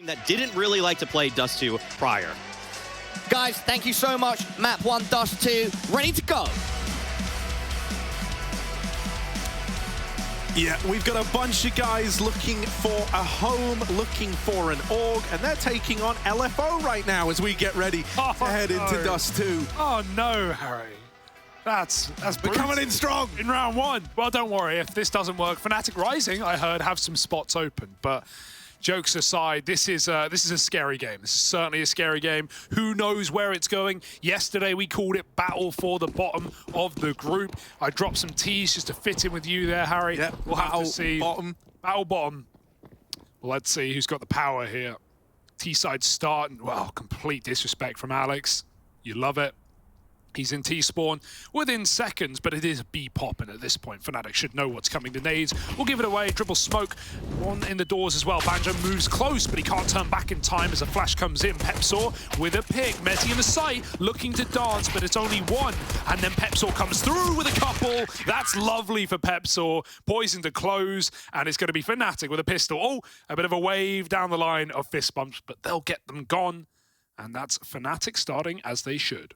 that didn't really like to play Dust2 prior. Guys, thank you so much. Map 1, Dust2, ready to go. Yeah, we've got a bunch of guys looking for a home, looking for an org, and they're taking on LFO right now as we get ready to head into Dust2. Oh no, Harry. That's We're coming in strong in round 1. Well, don't worry, if this doesn't work, fnatic Rising, I heard, have some spots open, but jokes aside, this is a scary game. This is certainly a scary game. Who knows where it's going? Yesterday we called it battle for the bottom of the group. I dropped some T's just to fit in with you there, Harry. Yep. We'll have to see. Bottom. Battle bottom. Well, let's see who's got the power here. T-side start, and well, complete disrespect from Alex. You love it. He's in T-spawn within seconds, but it is B-pop, and at this point, fnatic should know what's coming. The nades will give it away, dribble smoke, one in the doors as well. Banjo moves close, but he can't turn back in time as a flash comes in. Pepsaw with a pick, Mezzi in the sight, looking to dance, but it's only one. And then Pepsaw comes through with a couple. That's lovely for Pepsaw. Poizon to close, and it's going to be fnatic with a pistol. Oh, a bit of a wave down the line of fist bumps, but they'll get them gone. And that's fnatic starting as they should.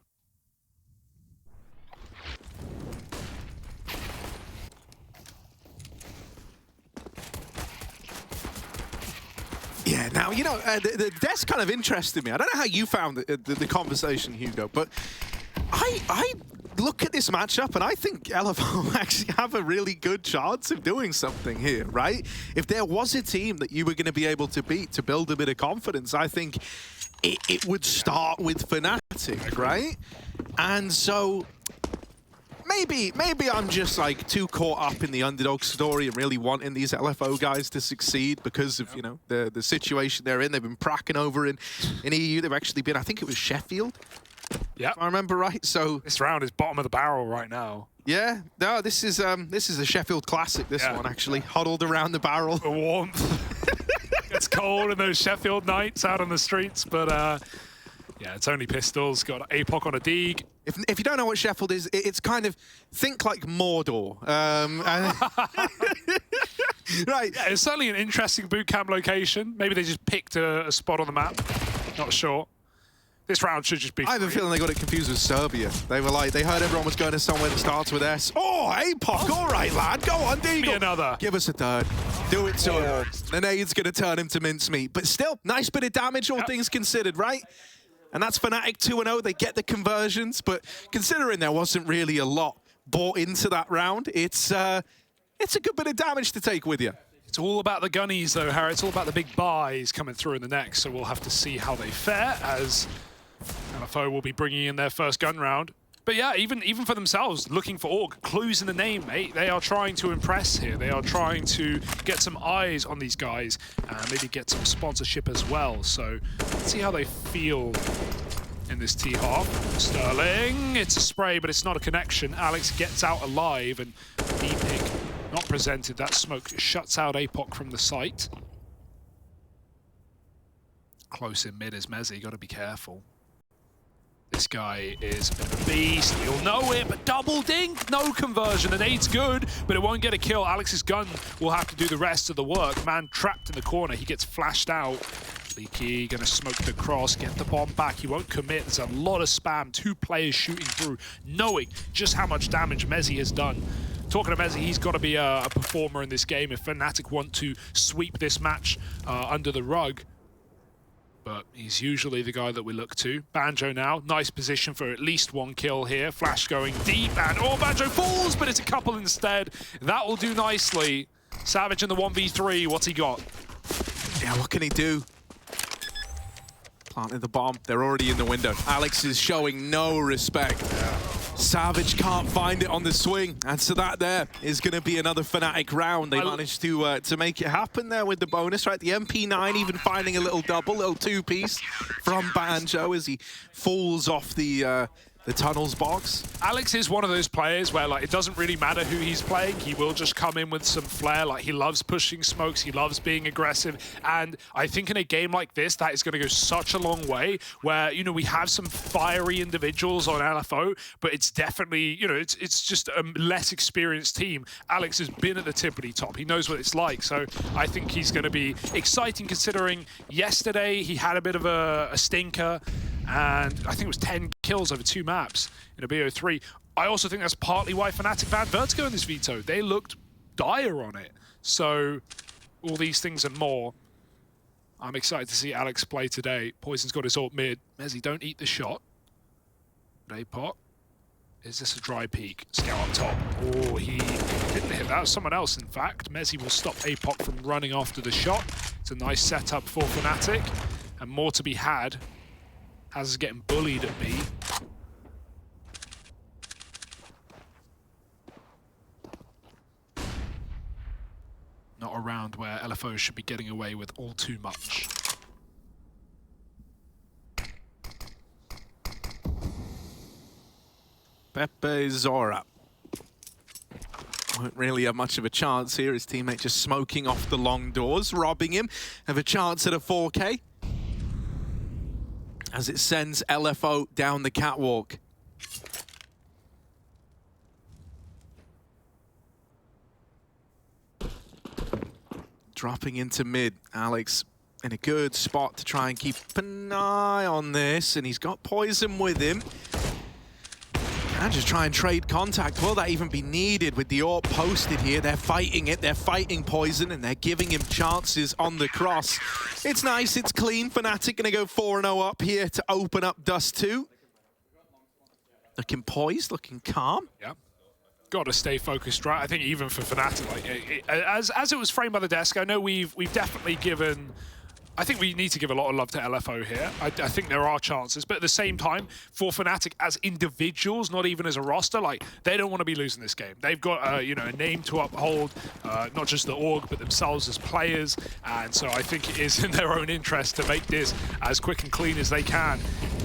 Yeah, now, you know, that's kind of interested me. I don't know how you found the conversation, Hugo, but I look at this matchup and I think LFO actually have a really good chance of doing something here, right? If there was a team that you were going to be able to beat to build a bit of confidence, I think it would start with fnatic, right? And so maybe I'm just like too caught up in the underdog story and really wanting these LFO guys to succeed because of, you know, the situation they're in. They've been pracking over in EU. They've actually been, I think it was Sheffield. Yeah, if I remember right. So this round is bottom of the barrel right now. Yeah, no, this is a Sheffield classic. This one actually huddled around the barrel. The warmth. It's cold in those Sheffield nights out on the streets, but yeah, it's only pistols. Got APOC on a Deeg. If you don't know what Sheffield is, it's kind of, think like Mordor. Right. Yeah, it's certainly an interesting boot camp location. Maybe they just picked a spot on the map. Not sure. This round should just be I have a feeling they got it confused with Serbia. They were like, they heard everyone was going to somewhere that starts with S. Oh, APOC, all right, lad. Go on, Deagle. Give me another. Give us a third. Do it to him. The nade's going to turn him to mincemeat. But still, nice bit of damage, all things considered, right? And that's fnatic 2-0. They get the conversions, but considering there wasn't really a lot bought into that round, it's a good bit of damage to take with you. It's all about the gunnies, though, Harry. It's all about the big buys coming through in the next, so we'll have to see how they fare as LFO will be bringing in their first gun round. But yeah, even for themselves, LookingForOrg, clues in the name, mate. They are trying to impress here. They are trying to get some eyes on these guys and maybe get some sponsorship as well. So let's see how they feel in this T-half. Sterling, it's a spray, but it's not a connection. Alex gets out alive, and B-Pick not presented. That smoke shuts out APOC from the site. Close in mid is Mezzi, got to be careful. This guy is a bit of a beast, we all know it, but double dink, no conversion. The nade's good, but it won't get a kill. Alex's gun will have to do the rest of the work. Man trapped in the corner, he gets flashed out. Liki gonna smoke the cross, get the bomb back. He won't commit, there's a lot of spam. 2 players shooting through, knowing just how much damage Mezzi has done. Talking to Mezzi, he's got to be a performer in this game if fnatic want to sweep this match under the rug. But he's usually the guy that we look to. Banjo now, nice position for at least 1 kill here. Flash going deep, and oh, Banjo falls, but it's a couple instead. That will do nicely. Savage in the 1v3, what's he got? Yeah, what can he do? Planted the bomb, they're already in the window. Alex is showing no respect. Savage can't find it on the swing, and so that there is going to be another fnatic round. They managed to make it happen there with the bonus, right? The MP9 even finding a little double, little 2-piece from Banjo as he falls off the the tunnels box. Alex is one of those players where, like, it doesn't really matter who he's playing. He will just come in with some flair. Like, he loves pushing smokes. He loves being aggressive. And I think in a game like this, that is going to go such a long way where, you know, we have some fiery individuals on LFO, but it's definitely, you know, it's just a less experienced team. Alex has been at the tippity top. He knows what it's like. So I think he's going to be exciting considering yesterday he had a bit of a stinker. And I think it was 10 kills over 2 maps in a BO3. I also think that's partly why fnatic banned Vertigo in this veto. They looked dire on it. So all these things and more. I'm excited to see Alex play today. Poizon's got his ult mid. Mezzy, don't eat the shot. Apok. Is this a dry peek? Scout up top. Oh, he didn't hit that. Was someone else, in fact. Mezzy will stop Apok from running after the shot. It's a nice setup for fnatic. And more to be had. Hazard's getting bullied at B. Not a round where LFO should be getting away with all too much. Pepe Zora won't really have much of a chance here. His teammate just smoking off the long doors, robbing him of a chance at a 4K. As it sends LFO down the catwalk. Dropping into mid. Alex in a good spot to try and keep an eye on this, and he's got poizon with him. And just try and trade contact. Will that even be needed with the AWP posted here? They're fighting it, they're fighting poizon, and they're giving him chances on the cross. It's nice, it's clean. fnatic gonna go 4-0 up here to open up Dust2. Looking poised, looking calm. Yeah. Got to stay focused, right? I think even for fnatic, like as it was framed by the desk, I know we've definitely given. I think we need to give a lot of love to LFO here. I think there are chances, but at the same time, for fnatic as individuals, not even as a roster, like they don't want to be losing this game. They've got you know, a name to uphold, not just the org, but themselves as players. And so I think it is in their own interest to make this as quick and clean as they can.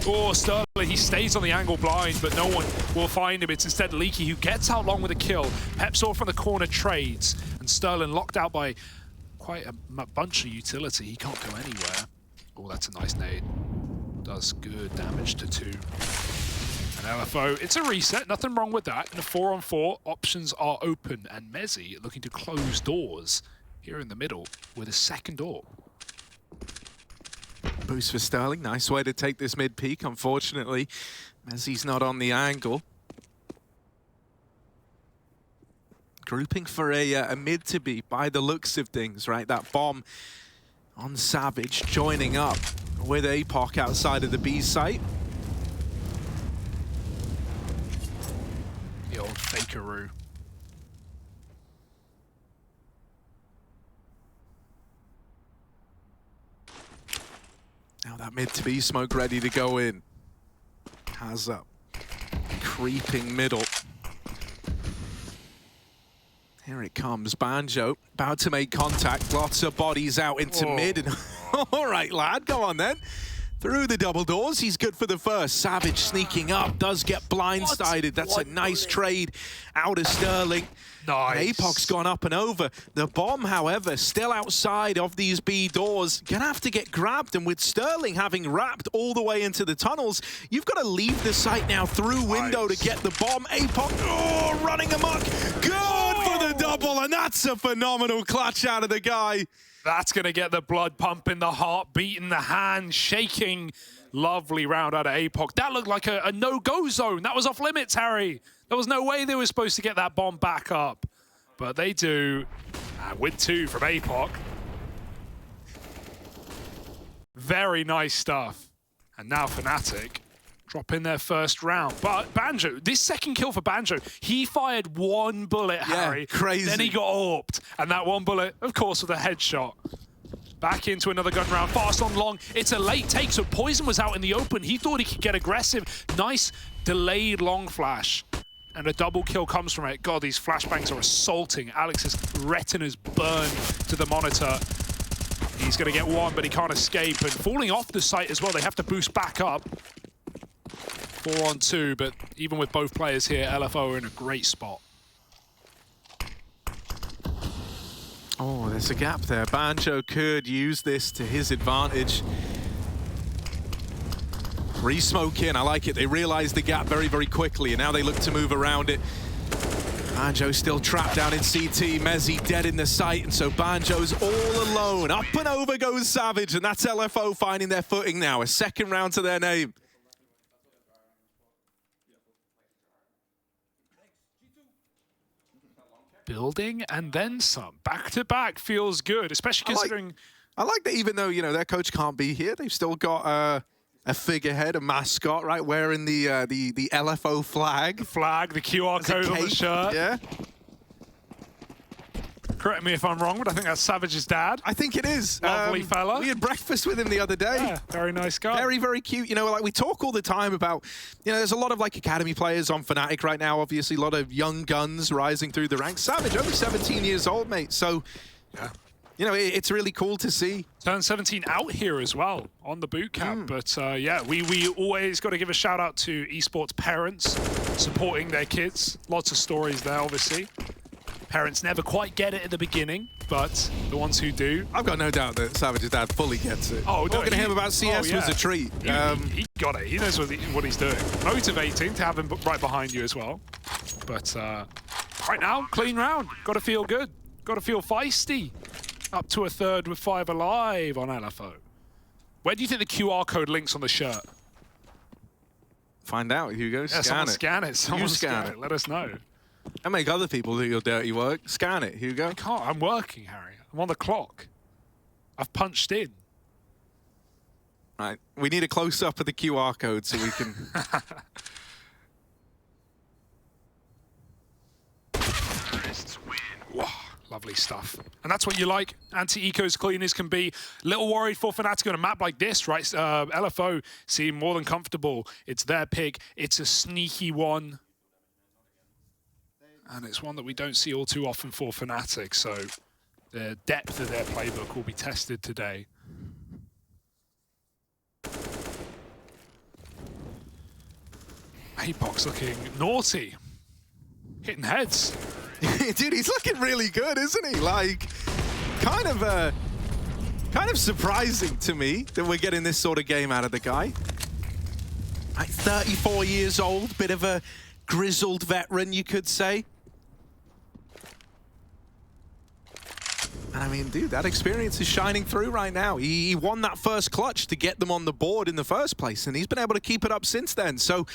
Oh, Sterling, he stays on the angle blind, but no one will find him. It's instead Liki who gets out long with a kill. Pepsaw from the corner trades, and Sterling locked out by quite a bunch of utility. He can't go anywhere. Oh, that's a nice nade. Does good damage to 2. And LFO, it's a reset. Nothing wrong with that. In a 4-on-4, options are open. And Mezzy looking to close doors here in the middle with a second door. Boost for Sterling. Nice way to take this mid peak. Unfortunately, Mezzy's not on the angle. Grouping for a mid to be by the looks of things, right? That bomb on Savage joining up with Apok outside of the B site. The old fakeroo. Now that mid to be smoke ready to go in. hazr creeping middle. Here it comes, Banjo, about to make contact. Lots of bodies out into mid. And all right, lad, go on then. Through the double doors, he's good for the first. Savage sneaking up, does get blindsided. That's a nice trade out of Sterling. Nice. Apok's gone up and over. The bomb, however, still outside of these B doors. Gonna have to get grabbed, and with Sterling having wrapped all the way into the tunnels, you've got to leave the site now through window to get the bomb. Apok, running amok. Good for the double, and that's a phenomenal clutch out of the guy. That's going to get the blood pumping, the heart beating, the hand shaking. Lovely round out of Apok. That looked like a no-go zone. That was off limits, Harry. There was no way they were supposed to get that bomb back up. But they do. And with 2 from Apok. Very nice stuff. And now fnatic drop in their first round. But Banjo, this second kill for Banjo, he fired 1 bullet, Harry. Crazy. Then he got AWP'd. And that 1 bullet, of course, with a headshot. Back into another gun round, fast on long. It's a late take, so poizon was out in the open. He thought he could get aggressive. Nice delayed long flash. And a double kill comes from it. God, these flashbangs are assaulting. Alex's retina's burned to the monitor. He's going to get 1, but he can't escape. And falling off the site as well, they have to boost back up. 4-on-2, but even with both players here, LFO are in a great spot. Oh, there's a gap there. Banjo could use this to his advantage. Re-smoke in, I like it. They realize the gap very, very quickly, and now they look to move around it. Banjo still trapped down in CT. Mezzi dead in the site, and so Banjo's all alone. Up and over goes Savage, and that's LFO finding their footing now. A second round to their name. Building and then some. Back-to-back feels good, especially considering... I like that even though, you know, their coach can't be here, they've still got a figurehead, a mascot, right, wearing the LFO flag. The flag, the QR code on the shirt. Yeah. Correct me if I'm wrong, but I think that's Savage's dad. I think it is. Lovely fella. We had breakfast with him the other day. Yeah, very nice guy. Very, very cute. You know, like we talk all the time about, you know, there's a lot of like academy players on Fnatic right now, obviously, a lot of young guns rising through the ranks. Savage, only 17 years old, mate. So, yeah. You know, it's really cool to see. Turned 17 out here as well on the boot camp. But yeah, we always got to give a shout out to esports parents supporting their kids. Lots of stories there, obviously. Parents never quite get it at the beginning, but the ones who do. I've got no doubt that Savage's dad fully gets it. Oh, no, talking to him about CS was a treat. He got it. He knows what he's doing. Motivating to have him right behind you as well. But right now, clean round. Got to feel good. Got to feel feisty. Up to a third with 5 alive on LFO. Where do you think the QR code links on the shirt? Find out, Hugo. Yeah, scan scan it. Someone scan it. Let us know. And make other people do your dirty work. Scan it, Hugo. I can't. I'm working, Harry. I'm on the clock. I've punched in. Right. We need a close-up of the QR code so we can... Wow, lovely stuff. And that's what you like. Anti-eco's clean as can be. Little worried for Fnatic on a map like this, right? LFO seem more than comfortable. It's their pick. It's a sneaky one. And it's one that we don't see all too often for Fnatic, so the depth of their playbook will be tested today. Apoc's looking naughty. Hitting heads. Dude, he's looking really good, isn't he? Like, kind of surprising to me that we're getting this sort of game out of the guy. Like 34 years old, bit of a grizzled veteran, you could say. And I mean, dude, that experience is shining through right now. He won that first clutch to get them on the board in the first place, and he's been able to keep it up since then. So,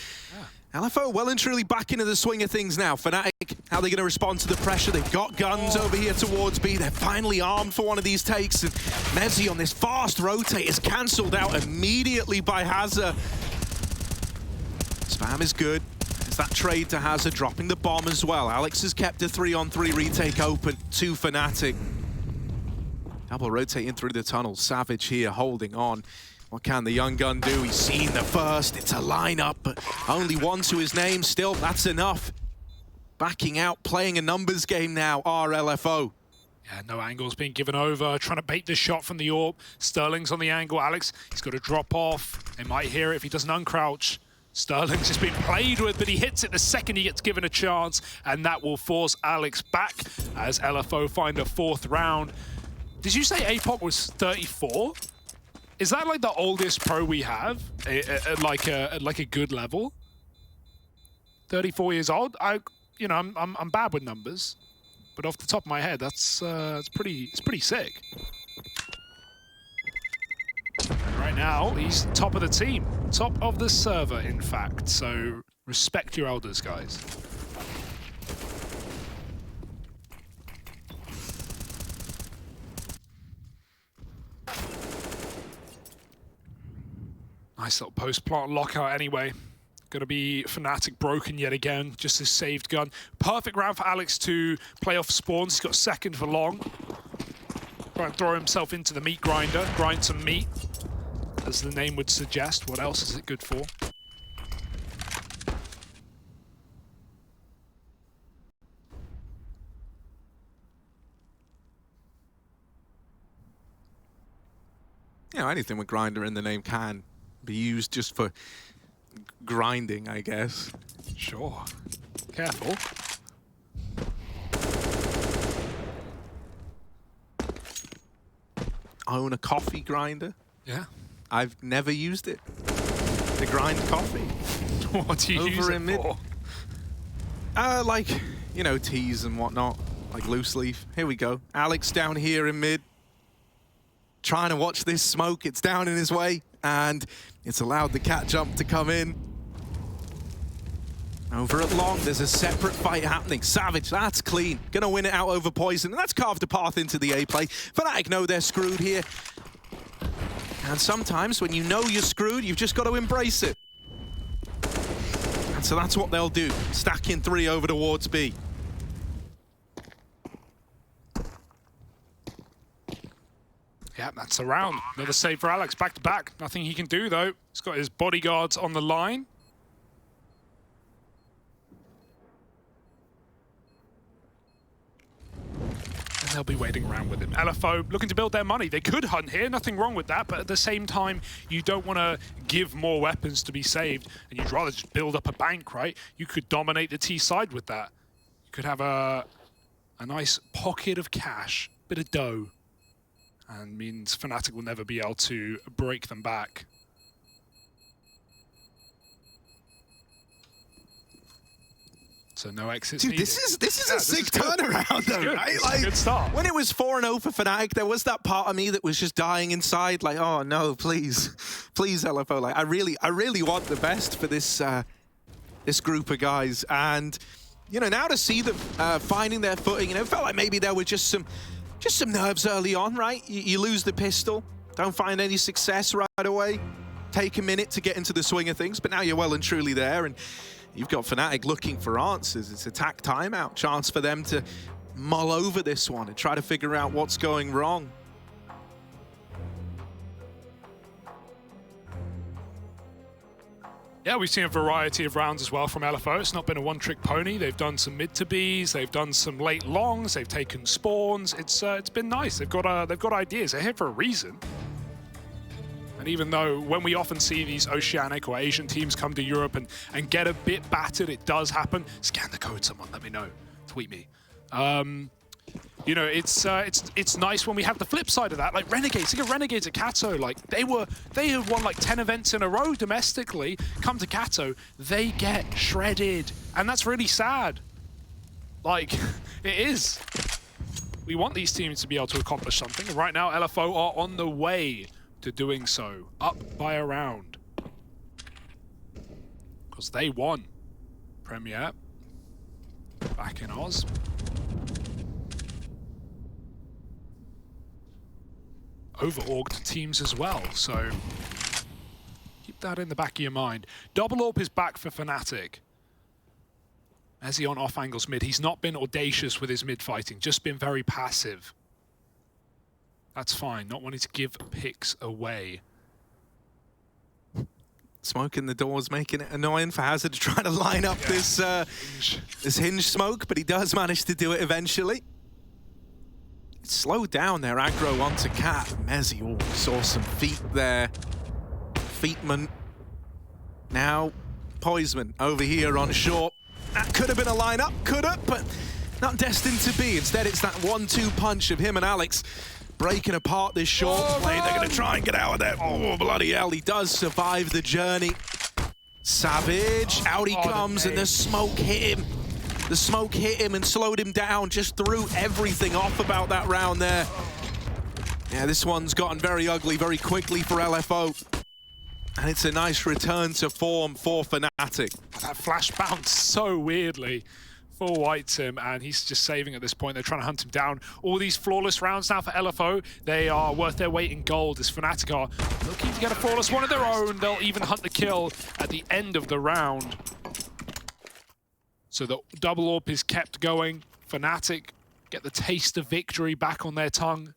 LFO well and truly back into the swing of things now. Fnatic, how are they going to respond to the pressure? They've got guns over here towards B. They're finally armed for one of these takes. And Mezzi on this fast rotate is cancelled out immediately by hazr. Spam is good. It's that trade to hazr, dropping the bomb as well. Alex has kept a 3-on-3 retake open to Fnatic. Double rotating through the tunnel. Savage here holding on. What can the young gun do? He's seen the first. It's a lineup, but only one to his name. Still, that's enough. Backing out, playing a numbers game now, LFO. Yeah, no angles being given over. Trying to bait the shot from the AWP. Sterling's on the angle. Alex, he's got to drop off. They might hear it if he doesn't uncrouch. Sterling's just been played with, but he hits it the second he gets given a chance, and that will force Alex back as LFO find a 4th round. Did you say Apoc was 34? Is that like the oldest pro we have at like a good level? 34 years old. I'm bad with numbers, but off the top of my head, it's pretty sick. Right now, he's top of the team, top of the server, in fact. So respect your elders, guys. Nice little post-plant lockout anyway. Gonna be Fnatic broken yet again, just a saved gun. Perfect round for Alex to play off spawns. He's got 2nd for long. Try and throw himself into the meat grinder, grind some meat, as the name would suggest. What else is it good for? You know, anything with grinder in the name can be used just for grinding, I guess. Sure. Careful. Own a coffee grinder. Yeah. I've never used it to grind coffee. What do you use it for? Like, you know, teas and whatnot, like loose leaf. Here we go. Alex down here in mid, trying to watch this smoke. It's down in his way, and it's allowed the cat jump to come in. Over at long, there's a separate fight happening. Savage, that's clean. Gonna win it out over poizon, and that's carved a path into the A play. fnatic know they're screwed here. And sometimes when you know you're screwed, you've just got to embrace it. And so that's what they'll do. Stacking 3 over towards B. Yeah, that's a round. Another save for Alex, back to back. Nothing he can do though. He's got his bodyguards on the line. And they'll be waiting around with him. LFO looking to build their money. They could hunt here, nothing wrong with that, but at the same time, you don't want to give more weapons to be saved, and you'd rather just build up a bank, right? You could dominate the T side with that. You could have a nice pocket of cash, bit of dough, and means fnatic will never be able to break them back. So no exits Dude, needed. this is a sick turnaround, though, right? Like, good start. When it was 4-0 for fnatic, there was that part of me that was just dying inside, like, oh no, please, please, LFO. Like, I really want the best for this this group of guys, and you know, now to see them finding their footing, you know, it felt like maybe there were just some nerves early on, right? You lose the pistol, don't find any success right away, take a minute to get into the swing of things, but now you're well and truly there, and you've got fnatic looking for answers. It's attack timeout, chance for them to mull over this one and try to figure out what's going wrong. Yeah, we've seen a variety of rounds as well from LFO. It's not been a one-trick pony. They've done some mid to Bs, they've done some late longs, they've taken spawns. It's been nice. They've got ideas. They're here for a reason. And even though when we often see these Oceanic or Asian teams come to Europe and get a bit battered, it does happen. Scan the code, someone, let me know. Tweet me. You know, it's nice when we have the flip side of that. Like Renegades, look at Renegades at Kato. Like they have won like 10 events in a row domestically. Come to Kato, they get shredded, and that's really sad. Like it is. We want these teams to be able to accomplish something, and right now LFO are on the way to doing so, up by a round, because they won Premier back in Oz. Over-orged teams as well, so keep that in the back of your mind. Double AWP is back for fnatic. As he on off angles mid, he's not been audacious with his mid fighting, just been very passive. That's fine, not wanting to give picks away. Smoke in the doors, making it annoying for hazr to try to line up this hinge smoke, but he does manage to do it eventually. Slow down their aggro onto Cat. Mezzy saw some feet there. Feetman. Now, poizon over here on short. That could have been a lineup, could have, but not destined to be. Instead, it's that 1-2 punch of him and Alex breaking apart this short play. They're going to try and get out of there. Oh, bloody hell. He does survive the journey. Savage, out he comes, and the smoke hit him. The smoke hit him and slowed him down, just threw everything off about that round there. Yeah, this one's gotten very ugly very quickly for LFO. And it's a nice return to form for fnatic. That flash bounced so weirdly for White Team, and he's just saving at this point. They're trying to hunt him down. All these flawless rounds now for LFO, they are worth their weight in gold as fnatic are looking to get a flawless one of their own. They'll even hunt the kill at the end of the round. So the double AWP is kept going. fnatic get the taste of victory back on their tongue.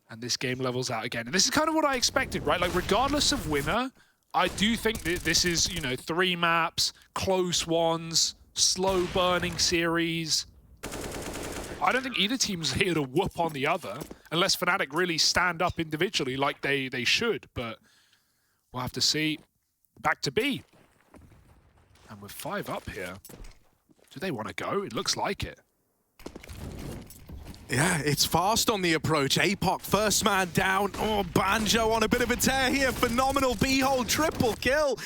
And this game levels out again. And this is kind of what I expected, right? Like, regardless of winner, I do think that this is, you know, 3 maps, close ones, slow burning series. I don't think either team's here to whoop on the other, unless fnatic really stand up individually like they should. But we'll have to see. back to B. And with 5 up here, do they want to go? It looks like it. Yeah, it's fast on the approach. APOC, first man down. Oh, Banjo on a bit of a tear here. Phenomenal B-hole, triple kill.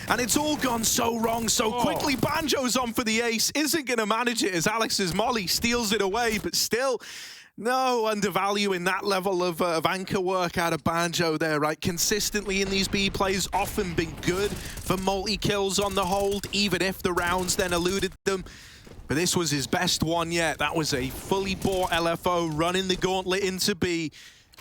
And it's all gone so wrong so quickly. Banjo's on for the ace. Isn't going to manage it as Alex's molly steals it away, but still, no undervaluing that level of anchor work out of Banjo there, right? Consistently in these B plays, often been good for multi-kills on the hold, even if the rounds then eluded them. But this was his best one yet. That was a fully bought LFO running the gauntlet into B,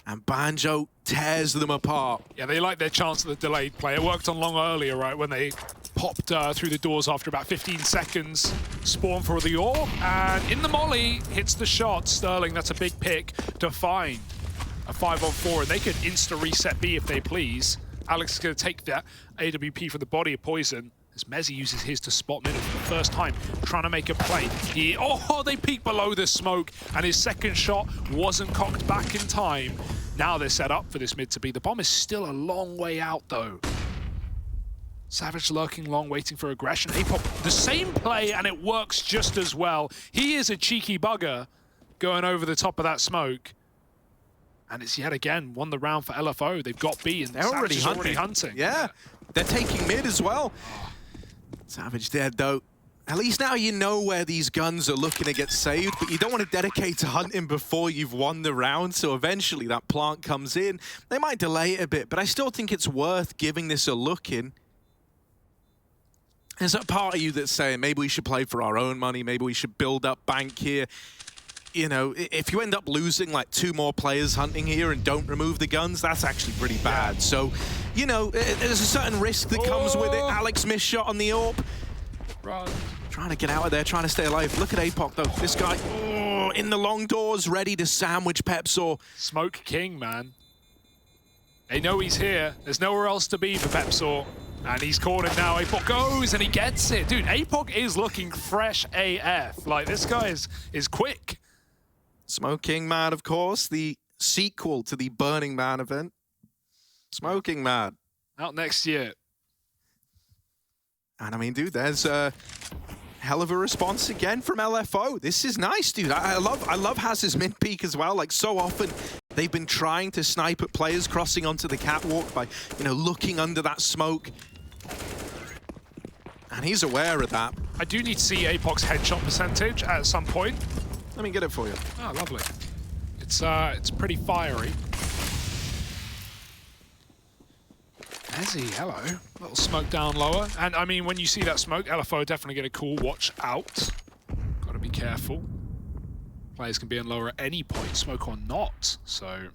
and Banjo tears them apart. Yeah, they like their chance at the delayed play. It worked on long earlier, right, when they popped through the doors after about 15 seconds. Spawn for the AWP, and in the molly, hits the shot. Sterling, that's a big pick to find a 5-on-4, and they could insta-reset B if they please. Alex is going to take that AWP for the body of poizon, as Mezzy uses his to spot mid for the first time, trying to make a play. They peek below the smoke, and his second shot wasn't cocked back in time. Now they're set up for this mid to be. The bomb is still a long way out, though. Savage lurking long, waiting for aggression. APOC, the same play, and it works just as well. He is a cheeky bugger going over the top of that smoke. And it's yet again won the round for LFO. They've got B, and they're Savage already is hunting. Yeah, they're taking mid as well. Savage dead, though. At least now you know where these guns are looking to get saved, but you don't want to dedicate to hunting before you've won the round, so eventually that plant comes in. They might delay it a bit, but I still think it's worth giving this a look in. There's a part of you that's saying maybe we should play for our own money, maybe we should build up bank here. You know, if you end up losing like 2 more players hunting here and don't remove the guns, that's actually pretty bad. So, you know, there's a certain risk that comes with it. Alex missed shot on the AWP. Run. Trying to get out of there, trying to stay alive. Look at APOC, though. This guy, in the long doors, ready to sandwich Pepsor. Smoke King, man. They know he's here. There's nowhere else to be for Pepsor. And he's cornered now. APOC goes, and he gets it. Dude, APOC is looking fresh AF. Like, this guy is quick. Smoking Man, of course, the sequel to the Burning Man event. Smoking Man. Out next year. And I mean, dude, there's a hell of a response again from LFO. This is nice, dude. I love Haz's mid peak as well. Like, so often they've been trying to snipe at players crossing onto the catwalk by, you know, looking under that smoke. And he's aware of that. I do need to see APOC's headshot percentage at some point. Let me get it for you. Oh, lovely. It's pretty fiery. Mezzy, hello. A little smoke down lower. And I mean, when you see that smoke, LFO definitely get a call. Watch out. Gotta be careful. Players can be on lower at any point, smoke or not. So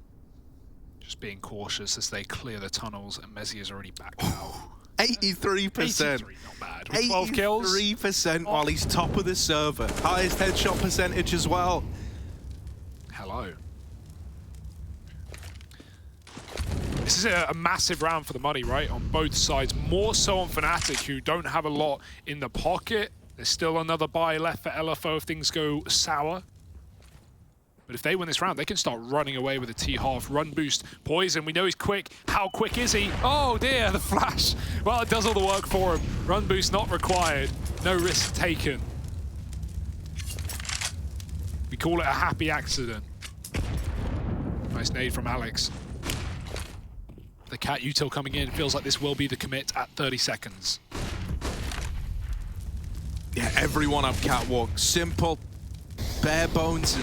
just being cautious as they clear the tunnels, and Mezzy is already back out. 83%. 83, not bad. With 12 kills. 83% while he's top of the server. Highest headshot percentage as well. Hello. This is a massive round for the money, right? On both sides. More so on fnatic, who don't have a lot in the pocket. There's still another buy left for LFO if things go sour. But if they win this round, they can start running away with a T-half. Run boost. poizon, we know he's quick. How quick is he? Oh dear, the flash. Well, it does all the work for him. Run boost not required. No risk taken. We call it a happy accident. Nice nade from Alex. The cat util coming in. Feels like this will be the commit at 30 seconds. Yeah, everyone up catwalk. Simple, bare bones.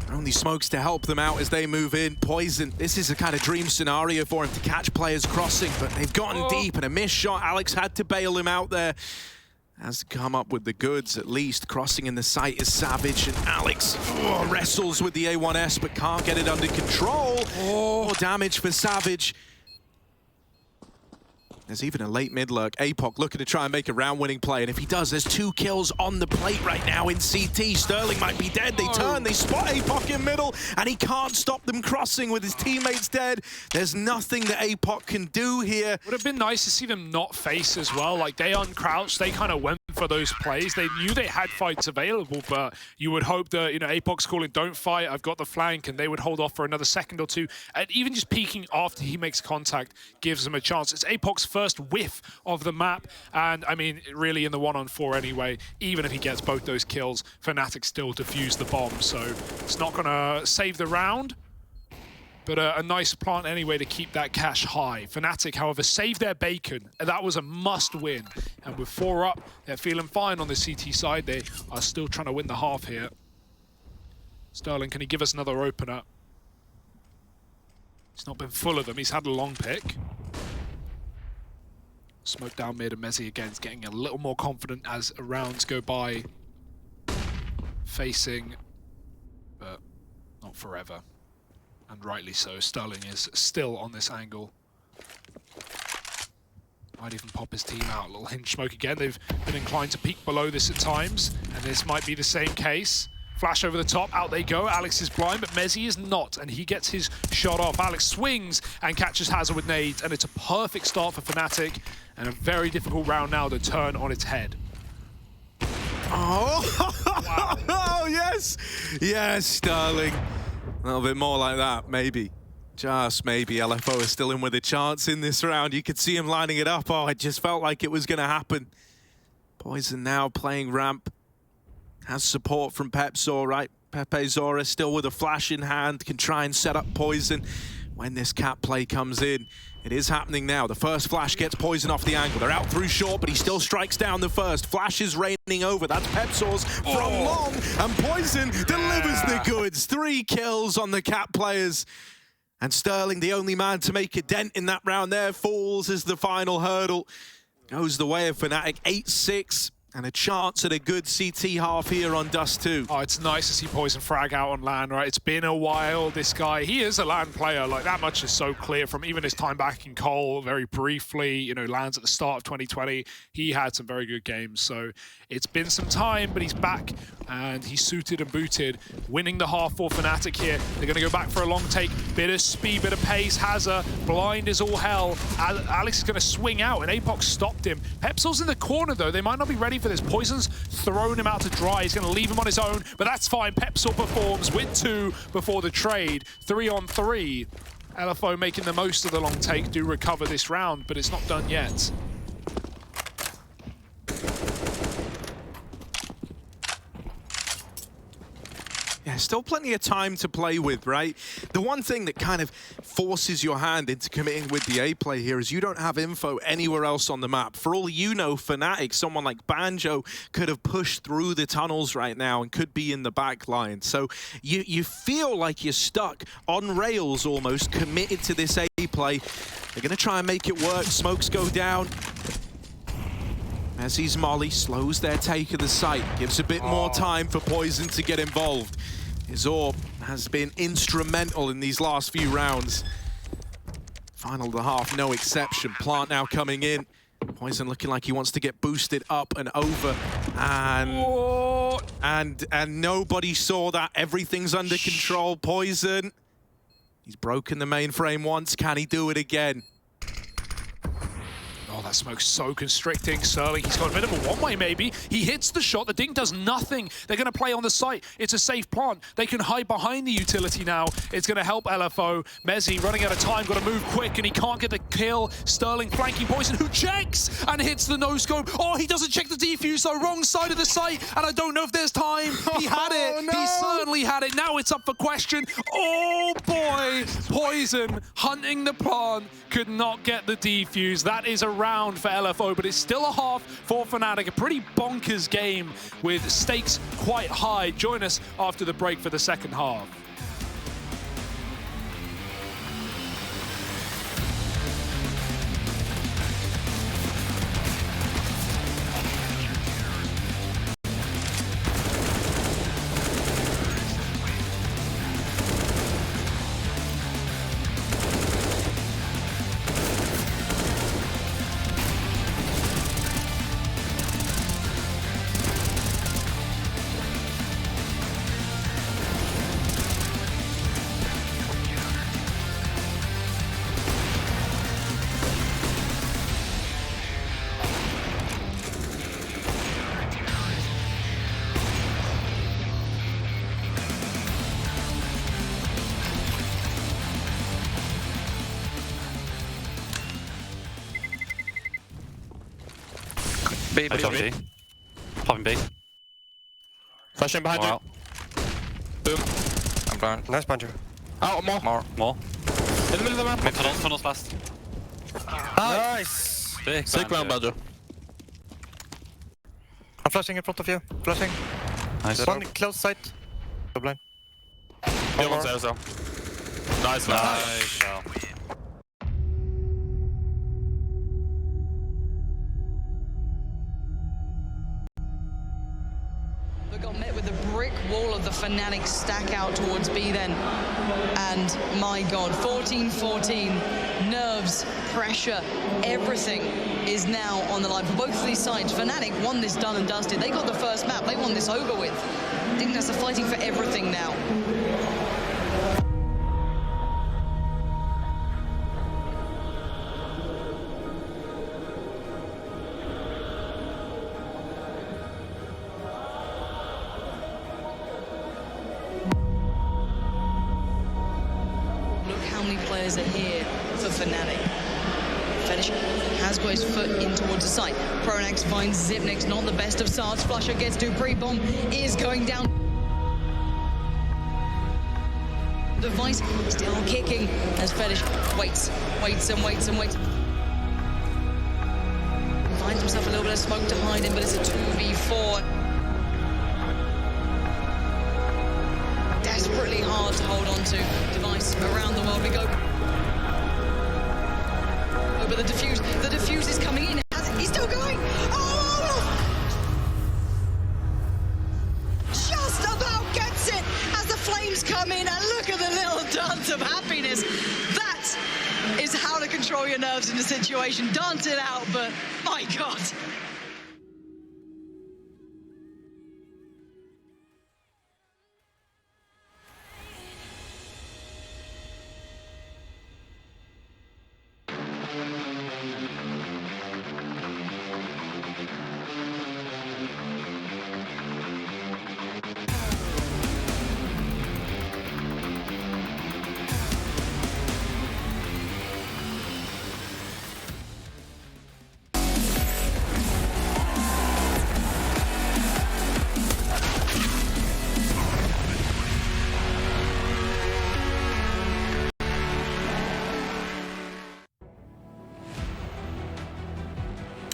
Only smokes to help them out as they move in. poizon, this is a kind of dream scenario for him to catch players crossing, but they've gotten deep and a missed shot. Alex had to bail him out there. Has to come up with the goods, at least. Crossing in the sight is Savage, and Alex wrestles with the A1S, but can't get it under control. More damage for Savage. There's even a late mid lurk. APOC looking to try and make a round-winning play, and if he does, there's 2 kills on the plate right now in CT. Sterling might be dead. They turn, they spot APOC in middle, and he can't stop them crossing with his teammates dead. There's nothing that APOC can do here. Would have been nice to see them not face as well. Like, they uncrouched, they kind of went for those plays. They knew they had fights available, but you would hope that, you know, Apox calling, don't fight, I've got the flank, and they would hold off for another second or two. And even just peeking after he makes contact gives them a chance. It's Apox's first whiff of the map, and I mean, really in the 1-on-4 anyway, even if he gets both those kills, fnatic still defuse the bomb, so it's not gonna save the round. But a nice plant anyway to keep that cash high. fnatic, however, saved their bacon. And that was a must-win. And with 4 up, they're feeling fine on the CT side. They are still trying to win the half here. Sterling, can he give us another opener? He's not been full of them. He's had a long pick. Smoke down mid, and Mezzi again is getting a little more confident as rounds go by. Facing, but not forever. And rightly so. Sterling is still on this angle. Might even pop his team out. A little hinge smoke again. They've been inclined to peek below this at times, and this might be the same case. Flash over the top, out they go. Alex is blind, but Mezzi is not, and he gets his shot off. Alex swings and catches hazr with nades, and it's a perfect start for fnatic, and a very difficult round now to turn on its head. Oh, wow. Oh yes! Yes, Sterling. A little bit more like that, maybe. Just maybe. LFO is still in with a chance in this round. You could see him lining it up. Oh, it just felt like it was going to happen. poizon now playing ramp. Has support from Pepzor, right? Pepe Zora still with a flash in hand. Can try and set up poizon when this cap play comes in. It is happening now. The first flash gets poizon off the angle. They're out through short, but he still strikes down the first. Flash is raining over. That's Pepzor's from long, and poizon delivers the goods. 3 kills on the cap players. And Sterling, the only man to make a dent in that round there, falls as the final hurdle goes the way of fnatic. 8-6. And a chance at a good CT half here on Dust2. Oh, it's nice to see poizon frag out on LAN, right? It's been a while. This guy, he is a LAN player. Like, that much is so clear from even his time back in Cole, very briefly, you know, LANs at the start of 2020. He had some very good games. So it's been some time, but he's back and he's suited and booted, winning the half for fnatic here. They're going to go back for a long take. Bit of speed, bit of pace. hazr, blind as all hell. Alex is going to swing out, and Apox stopped him. Pepzor's in the corner, though. They might not be ready for this. poizon's thrown him out to dry. He's going to leave him on his own, but that's fine. Pepzor performs with 2 before the trade. 3-on-3. LFO making the most of the long take, do recover this round, but it's not done yet. Yeah, still plenty of time to play with, right? The one thing that kind of forces your hand into committing with the A play here is you don't have info anywhere else on the map. For all you know, fnatic, someone like Banjo, could have pushed through the tunnels right now and could be in the back line. So you feel like you're stuck on rails almost, committed to this A play. They're going to try and make it work. Smokes go down. Mezzi's molly slows their take of the site, gives a bit more time for poizon to get involved. His AWP has been instrumental in these last few rounds. Final of the half, no exception. Plant now coming in. poizon looking like he wants to get boosted up and over. And nobody saw that. Everything's under control. poizon. He's broken the mainframe once. Can he do it again? Oh, that smoke's so constricting. Sterling, he's got a bit of a one-way maybe. He hits the shot. The dink does nothing. They're going to play on the site. It's a safe plant. They can hide behind the utility now. It's going to help LFO. Mezzi running out of time. Got to move quick, and he can't get the kill. Sterling flanking poizon, who checks and hits the no-scope. Oh, he doesn't check the defuse, so wrong side of the site, and I don't know if there's time. He had it. No. He certainly had it. Now it's up for question. Oh, boy. poizon hunting the plant. Could not get the defuse. That is a round for LFO, but it's still a half for fnatic. A pretty bonkers game with stakes quite high. Join us after the break for the second half. B. Popping B. Flashing behind you. Out. Boom. I'm blind. Nice behind you. Out, more. More. In the middle of the map. Mid tunnels last. Nice. Big Sick round, Badger. I'm flashing in front of you. Flashing. Nice. One close sight. Go blind. One more. Nice. Nice. They got met with a brick wall of the fnatic stack out towards B then. And my God, 14-14, nerves, pressure, everything is now on the line for both of these sides. Fnatic won this done and dusted. They got the first map, they won this over with. Dignitas are fighting for everything now. Look how many players are here for Fnatic. Fetish has got his foot in towards the site. Pronax finds Zipnix, not the best of starts. Flusher gets Dupree, bomb is going down. Device still kicking as Fetish waits. Finds himself a little bit of smoke to hide in, but it's a 2v4. Desperately hard to hold on to. Device around the world we go. Oh, but the defuse is coming in. He's still going. Oh! Just about gets it as the flames come in, and look at the little dance of happiness. That is how to control your nerves in a situation. Dance it out, but my God.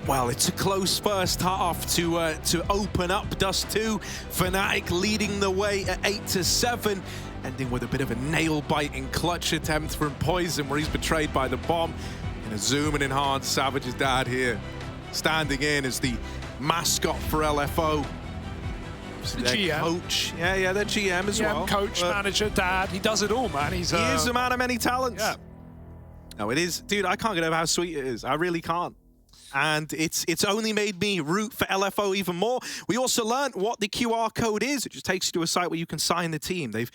Well, it's a close first half to open up Dust2. Fnatic leading the way at 8-7, ending with a bit of a nail-biting clutch attempt from poizon, where he's betrayed by the bomb. And a zooming in hard, Savage's dad here, standing in as the mascot for LFO. The their GM. coach. Yeah, their GM as well. Coach, manager, he does it all, man. He is a man of many talents. Yeah. No, it is. Dude, I can't get over how sweet it is. I really can't. And it's only made me root for LFO even more. We also learned what the QR code is. It just takes you to a site where you can sign the team. They've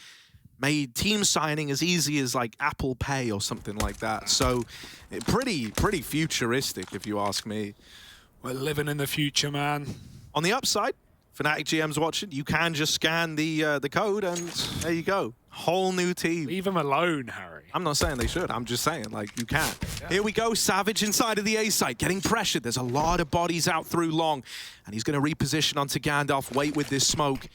made team signing as easy as like Apple Pay or something like that. So pretty futuristic, if you ask me. We're living in the future, man. On the upside, Fnatic GM's watching. You can just scan the code, and there you go. Whole new team. Leave them alone, Harry. I'm not saying they should. I'm just saying, like, you can. Yeah. Here we go. Savage inside of the A site, getting pressured. There's a lot of bodies out through long, and he's going to reposition onto Gandalf. Wait with this smoke.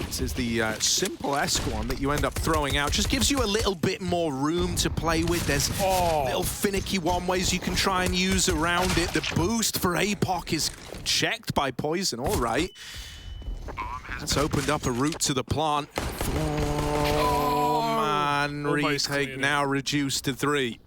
This is the simple S1 that you end up throwing out. Just gives you a little bit more room to play with. There's little finicky one-ways you can try and use around it. The boost for APOC is checked by poizon. All right. That's opened up a route to the plant. Oh, man. Retake now reduced to 3.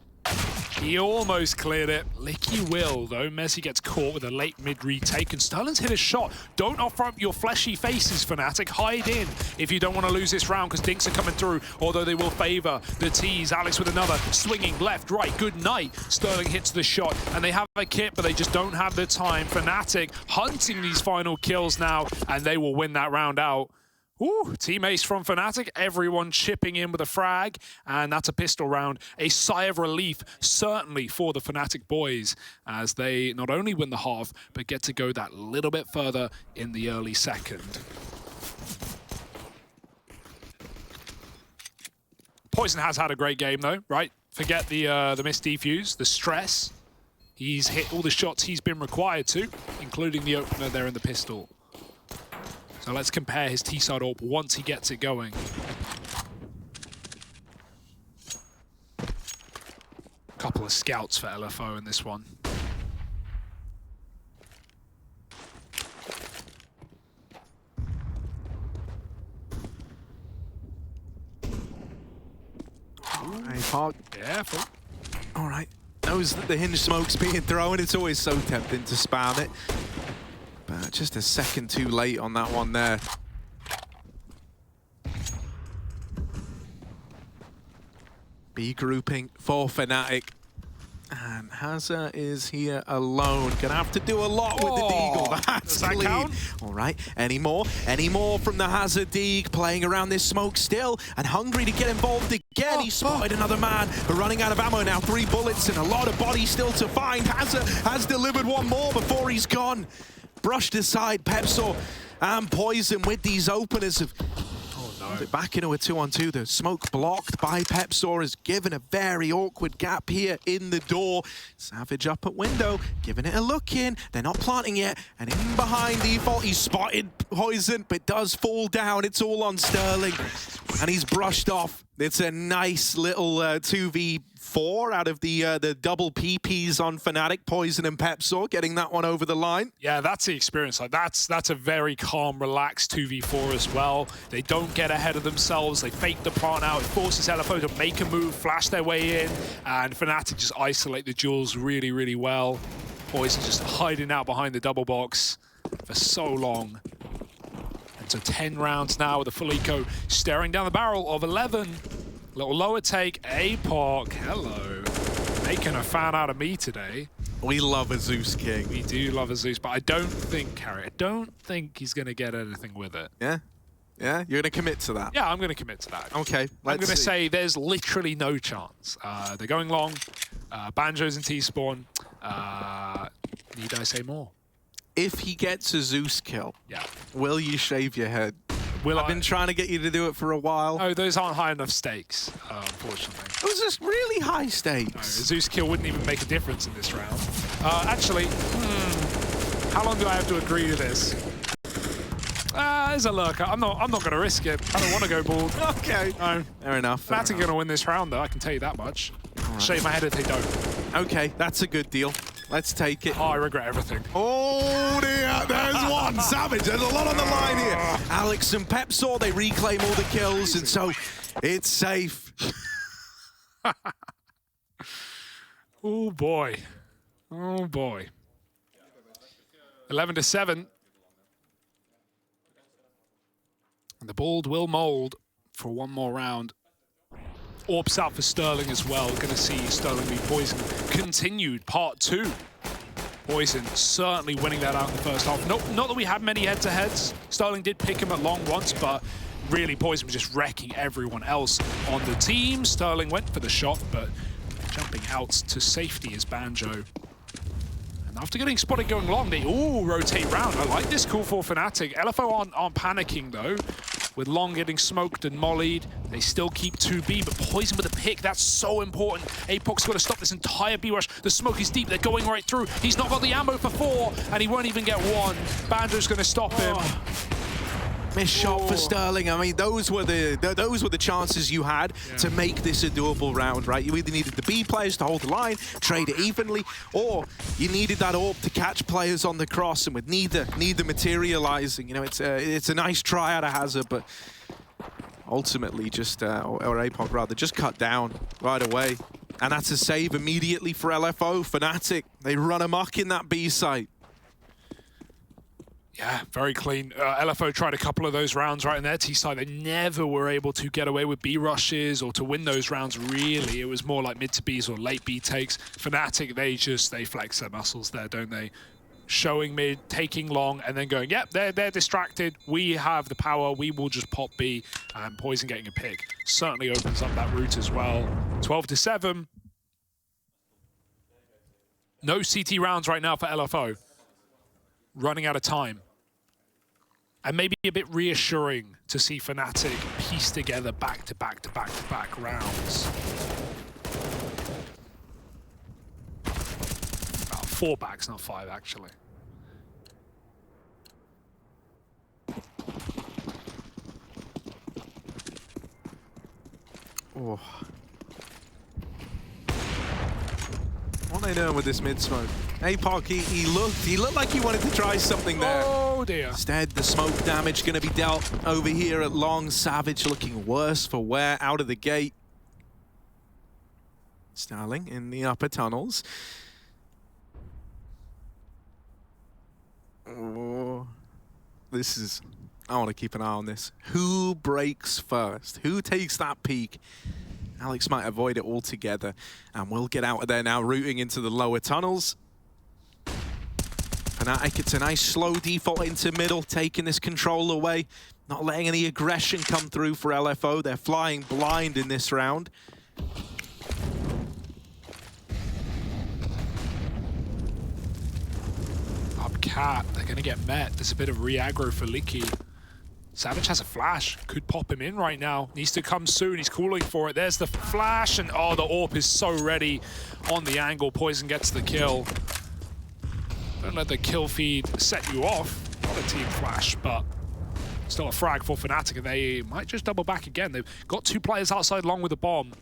He almost cleared it. Liki will, though. Messi gets caught with a late mid retake, and Sterling's hit a shot. Don't offer up your fleshy faces, Fnatic. Hide in if you don't want to lose this round, because Dinks are coming through, although they will favor the tease. Alex with another, swinging left, right. Good night. Sterling hits the shot, and they have a kit, but they just don't have the time. Fnatic hunting these final kills now, and they will win that round out. Ooh, team ace from Fnatic, everyone chipping in with a frag, and that's a pistol round. A sigh of relief, certainly for the Fnatic boys, as they not only win the half, but get to go that little bit further in the early second. poizon has had a great game, though, right? Forget the missed defuse, the stress. He's hit all the shots he's been required to, including the opener there in the pistol. So let's compare his T-side AWP once he gets it going. Couple of scouts for LFO in this one. Park. Careful. All right. Knows that the hinge smoke's being thrown. It's always so tempting to spam it. But just a second too late on that one there. B grouping for fnatic. And hazr is here alone. Gonna have to do a lot with the Deagle. That's Does that clean. count? All right, any more from the hazr Deag, playing around this smoke still and hungry to get involved again. He spotted another man, but running out of ammo now. 3 bullets and a lot of bodies still to find. hazr has delivered one more before he's gone. Brushed aside Pepsor and Poizon with these openers of back into a 2-on-2. The smoke blocked by Pepsor has given a very awkward gap here in the door. Savage up at window, giving it a look in. They're not planting yet. And in behind default, he's spotted Poizon, but does fall down. It's all on Sterling. And he's brushed off. It's a nice little 2v4 out of the double PPs on fnatic. Poizon and Pepsor getting that one over the line. Yeah, that's the experience. Like that's a very calm, relaxed 2v4 as well. They don't get ahead of themselves. They fake the plant out. It forces LFO to make a move, flash their way in, and fnatic just isolate the duels really, really well. Poizon just hiding out behind the double box for so long. So 10 rounds now with a full eco, staring down the barrel of 11. Little lower take, APOC, hello. Making a fan out of me today. We love a Zeus King. We do love a Zeus, but I don't think he's going to get anything with it. Yeah? Yeah? You're going to commit to that? Yeah, I'm going to commit to that. Okay, I'm going to say there's literally no chance. They're going long. Banjo's in T-spawn. Need I say more? If he gets a Zeus kill, Yeah. will you shave your head? I've been trying to get you to do it for a while. Oh, those aren't high enough stakes, unfortunately. Those are just really high No, a stakes. Zeus kill wouldn't even make a difference in this round. Actually, how long do I have to agree to this? There's a lurker. I'm not going to risk it. I don't want to go bald. Okay. No. Fair enough. Fnatic are going to win this round, though. I can tell you that much. Right. Shave my head if they don't. Okay, that's a good deal. Let's take it. Oh, I regret everything. Oh dear, there's one. Savage, there's a lot on the line here. Alex and Pepsor, they reclaim all the kills, and so it's safe. Oh boy. Oh boy. 11-7. And the bald will mold for one more round. Orbs out for Sterling as well. Gonna see Sterling be Poizon continued, part 2. Poizon certainly winning that out in the first half. Not that we had many head-to-heads. Sterling did pick him at long once, but really Poizon was just wrecking everyone else on the team. Sterling went for the shot, but jumping out to safety is Banjo. And after getting spotted going long, they all rotate round. I like this call for fnatic. LFO aren't panicking though. With Long getting smoked and mollied, they still keep 2B, but Poizon with a pick, that's so important. APOC's got to stop this entire B rush. The smoke is deep, they're going right through. He's not got the ammo for 4, and he won't even get 1. Banjo's going to stop him. Missed shot for Sterling. I mean, those were the chances you had to make this a doable round, right? You either needed the B players to hold the line, trade it evenly, or you needed that AWP to catch players on the cross. And with neither materializing, you know, it's a nice try out of hazr, but ultimately just or APOC rather just cut down right away. And that's a save immediately for LFO. fnatic, they run amok in that B site. Yeah, very clean. LFO tried a couple of those rounds right in their T side. They never were able to get away with B rushes or to win those rounds, really. It was more like mid to Bs or late B takes. fnatic, they flex their muscles there, don't they? Showing mid, taking long, and then going, yep, they're distracted. We have the power. We will just pop B. And Poizon getting a pick certainly opens up that route as well. 12-7. No CT rounds right now for LFO. Running out of time. And maybe a bit reassuring to see fnatic piece together back-to-back rounds. 4 bags, not 5, actually. Oh. What are they doing with this mid smoke? Apoc, he looked like he wanted to try something there. Oh dear. Instead, the smoke damage going to be dealt over here at long. Savage looking worse for wear out of the gate. Sterling in the upper tunnels. Oh, this is... I want to keep an eye on this. Who breaks first? Who takes that peak? Alex might avoid it altogether, and we'll get out of there now, rooting into the lower tunnels. fnatic, it's a nice slow default into middle, taking this control away, not letting any aggression come through for LFO. They're flying blind in this round. Up cat, they're going to get met. There's a bit of re-aggro for Liki. Savage has a flash, could pop him in right now. Needs to come soon, he's calling for it. There's the flash, and oh, the AWP is so ready on the angle. Poizon gets the kill. Don't let the kill feed set you off. Not a team flash, but still a frag for fnatic, and they might just double back again. They've got 2 players outside long with a bomb.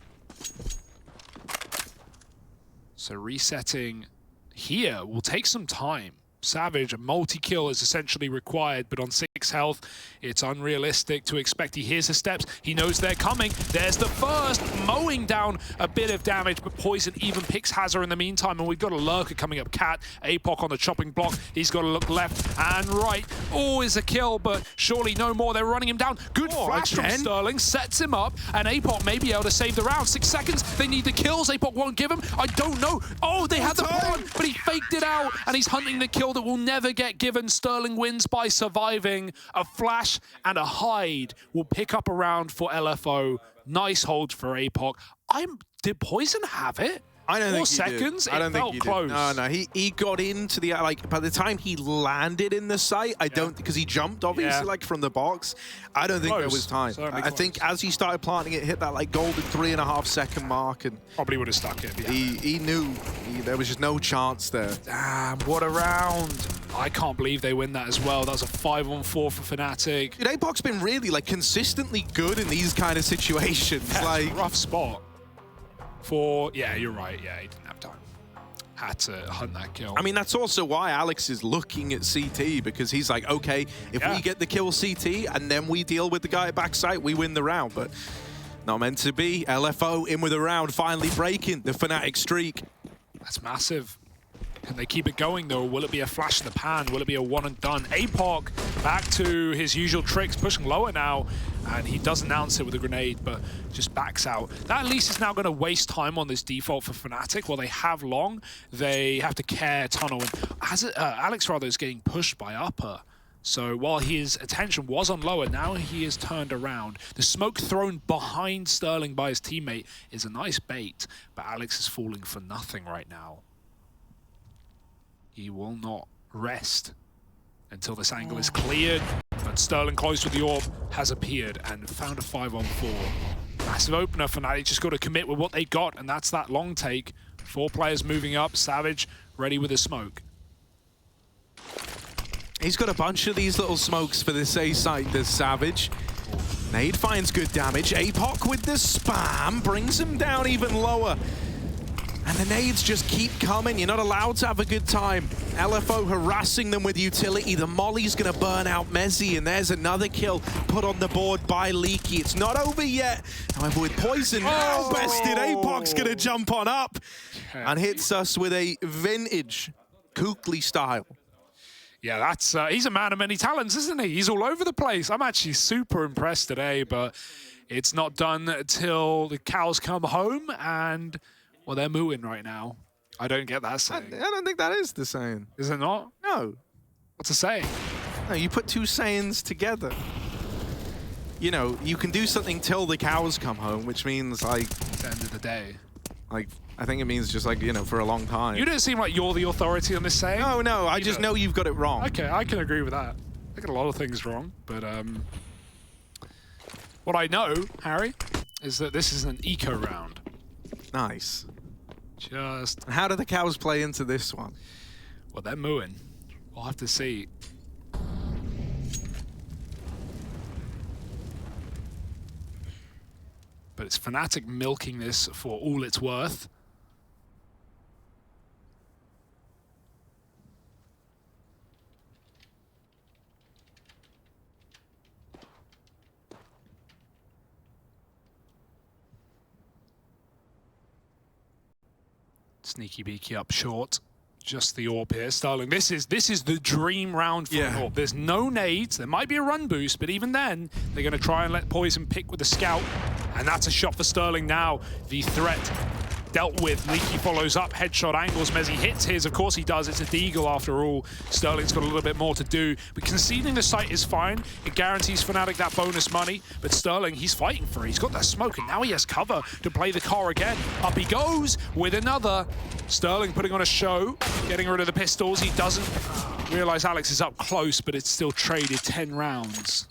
So resetting here will take some time. Savage, a multi-kill is essentially required, but on 6 health, it's unrealistic to expect. He hears the steps, he knows they're coming. There's the first, mowing down a bit of damage, but Poizon even picks hazr in the meantime, and we've got a lurker coming up. Cat, Apoc on the chopping block. He's got to look left and right. Oh, is a kill, but surely no more. They're running him down. Good flash from Sterling, sets him up, and Apoc may be able to save the round. 6 seconds, they need the kills. Apoc won't give him. I don't know. Oh, they had the one, but he faked it out, and he's hunting the kill that will never get given. Sterling wins by surviving. A flash and a hide will pick up a round for LFO. Nice hold for Apoc. Did Poizon have it? I don't 4 think seconds? I don't think he close. did. No, he got into the, like, by the time he landed in the site, I don't, because he jumped, obviously, like, from the box, I don't think there was time. I think as he started planting it, hit that, like, golden 3.5 second mark, and probably would have stuck it. He knew there was just no chance there. Damn, what a round. I can't believe they win that as well. That was a 5-on-4 for fnatic. Dude, Apoc's been really, like, consistently good in these kind of situations. Yeah, like, rough spot. Yeah, you're right. Yeah, he didn't have time. Had to hunt that kill. I mean, that's also why Alex is looking at CT, because he's like, okay, if we get the kill CT and then we deal with the guy at backside, we win the round. But not meant to be. LFO in with a round, finally breaking the fnatic streak. That's massive. Can they keep it going, though? Will it be a flash in the pan? Will it be a one and done? Apoc back to his usual tricks, pushing lower now, and he does announce it with a grenade, but just backs out. That at least is now going to waste time on this default for fnatic. While they have long, they have to care tunnel. And Alex rather is getting pushed by upper. So while his attention was on lower, now he is turned around. The smoke thrown behind Sterling by his teammate is a nice bait, but Alex is falling for nothing right now. He will not rest until this angle is cleared. But Sterling, close with the AWP, has appeared and found a 5-on-4. Massive opener for fnatic. Just got to commit with what they got, and that's that long take. 4 players moving up. Savage ready with his smoke. He's got a bunch of these little smokes for this A site, this Savage. Nade finds good damage. Apoc with the spam brings him down even lower. And the nades just keep coming. You're not allowed to have a good time. LFO harassing them with utility. The molly's going to burn out Mezzy, and there's another kill put on the board by Liki. It's not over yet. However, with Poizon now bested, Apoc's going to jump on up and hits us with a vintage Kukli style. Yeah, that's he's a man of many talents, isn't he? He's all over the place. I'm actually super impressed today, but it's not done till the cows come home, and well, they're mooing right now. I don't get that saying. I don't think that is the saying. Is it not? No. What's a saying? No, you put 2 sayings together. You know, you can do something till the cows come home, which means, like... It's the end of the day. Like, I think it means just, like, you know, for a long time. You don't seem like you're the authority on this saying. No, I just know you've got it wrong. Okay, I can agree with that. I get a lot of things wrong, but what I know, Harry, is that this is an eco round. Nice. Just... How do the cows play into this one? Well, they're mooing. We'll have to see. But it's fnatic milking this for all it's worth. Sneaky beaky up short. Just the AWP here. Sterling, this is the dream round for AWP. There's no nades. There might be a run boost, but even then, they're going to try and let poizon pick with the scout. And that's a shot for Sterling now. The threat dealt with. Liki follows up, headshot angles. Mezzy hits his. Of course he does. It's a deagle after all. Sterling's got a little bit more to do. But conceding the site is fine. It guarantees fnatic that bonus money. But Sterling, he's fighting for it. He's got that smoke, and now he has cover to play the car again. Up he goes with another. Sterling putting on a show, getting rid of the pistols. He doesn't realize Alex is up close, but it's still traded 10 rounds.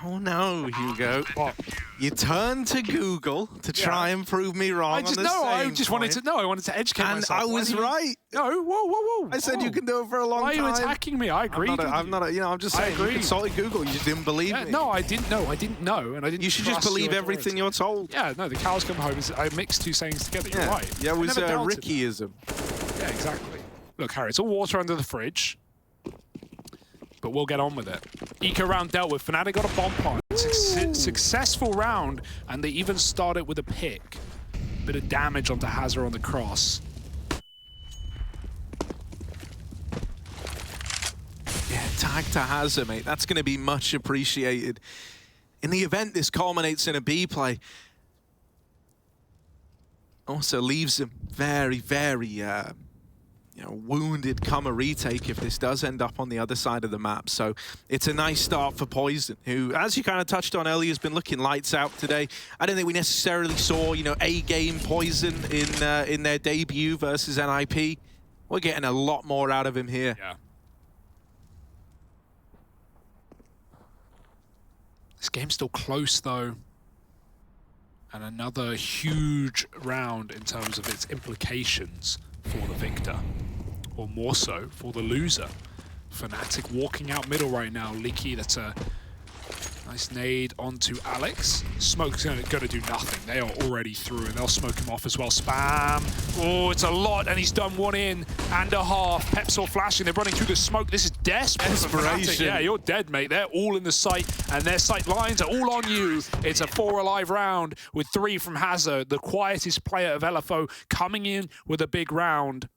Oh no, Hugo. What? You turned to Google to try and prove me wrong. I wanted to educate myself. And I was right. No, whoa. I said you can do it for a long time. Why are you attacking me? I agreed. I'm just saying, you consulted Google. You just didn't believe me. No, I didn't know. I didn't know. And I didn't. You should just believe everything you're told. Yeah, no, the cows come home. I mixed two sayings together. You're right. Yeah, it was Rickyism. Yeah, exactly. Look, Harry, it's all water under the fridge. But we'll get on with it. Eco round dealt with. fnatic got a bomb pot. Successful round, and they even started with a pick. Bit of damage onto hazr on the cross. Yeah, tag to hazr, mate. That's going to be much appreciated. In the event this culminates in a B play, also leaves him very, very wounded come a retake if this does end up on the other side of the map. So it's a nice start for poizon, who, as you kind of touched on earlier, has been looking lights out today. I don't think we necessarily saw, A-game poizon in their debut versus NIP. We're getting a lot more out of him here. Yeah. This game's still close, though. And another huge round in terms of its implications for the victor, or more so for the loser. fnatic walking out middle right now. Liki, that's a nice nade onto Alex. Smoke's going to do nothing. They are already through, and they'll smoke him off as well. Spam. Oh, it's a lot, and he's done one in and a half. Pepsor flashing. They're running through the smoke. This is desperation. Yeah, you're dead, mate. They're all in the site, and their sight lines are all on you. It's a 4 alive round with 3 from hazr, the quietest player of LFO, coming in with a big round.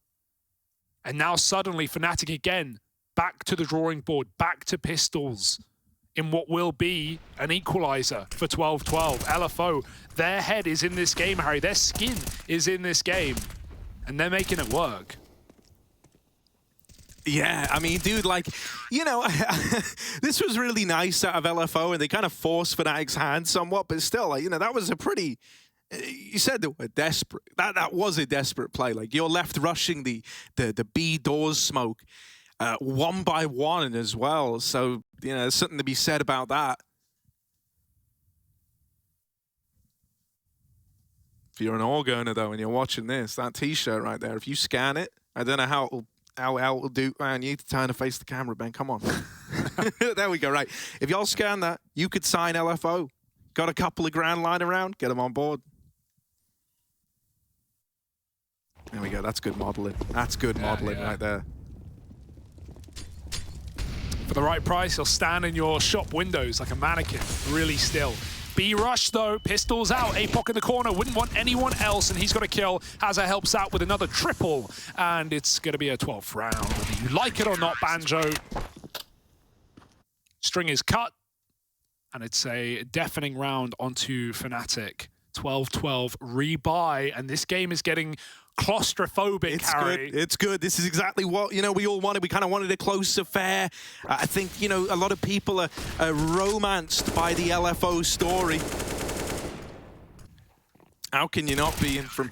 And now suddenly fnatic again, back to the drawing board, back to pistols, in what will be an equalizer for 12-12. LFO, their head is in this game, Harry. Their skin is in this game, and they're making it work. Yeah, I mean, dude, this was really nice out of LFO, and they kind of forced fnatic's hand somewhat, but still, that was a pretty... You said they were desperate. That was a desperate play. You're left rushing the B doors smoke one by one as well. So, there's something to be said about that. If you're an org owner, though, and you're watching this, that T-shirt right there, if you scan it, I don't know how it'll do. Man, you need to turn to face the camera, Ben. Come on. There we go, right. If y'all scan that, you could sign LFO. Got a couple of grand lying around, get them on board. There we go, that's good modeling. That's good modeling right there. For the right price, you'll stand in your shop windows like a mannequin, really still. B rush though, pistols out, APOC in the corner, wouldn't want anyone else, and he's got a kill. hazr helps out with another triple, and it's going to be a 12th round. Whether you like it or not, Banjo. String is cut, and it's a deafening round onto fnatic. 12-12 rebuy, and this game is getting claustrophobic, Harry. It's good. This is exactly what, we all wanted. We kind of wanted a close affair. I think, a lot of people are romanced by the LFO story. How can you not be? And from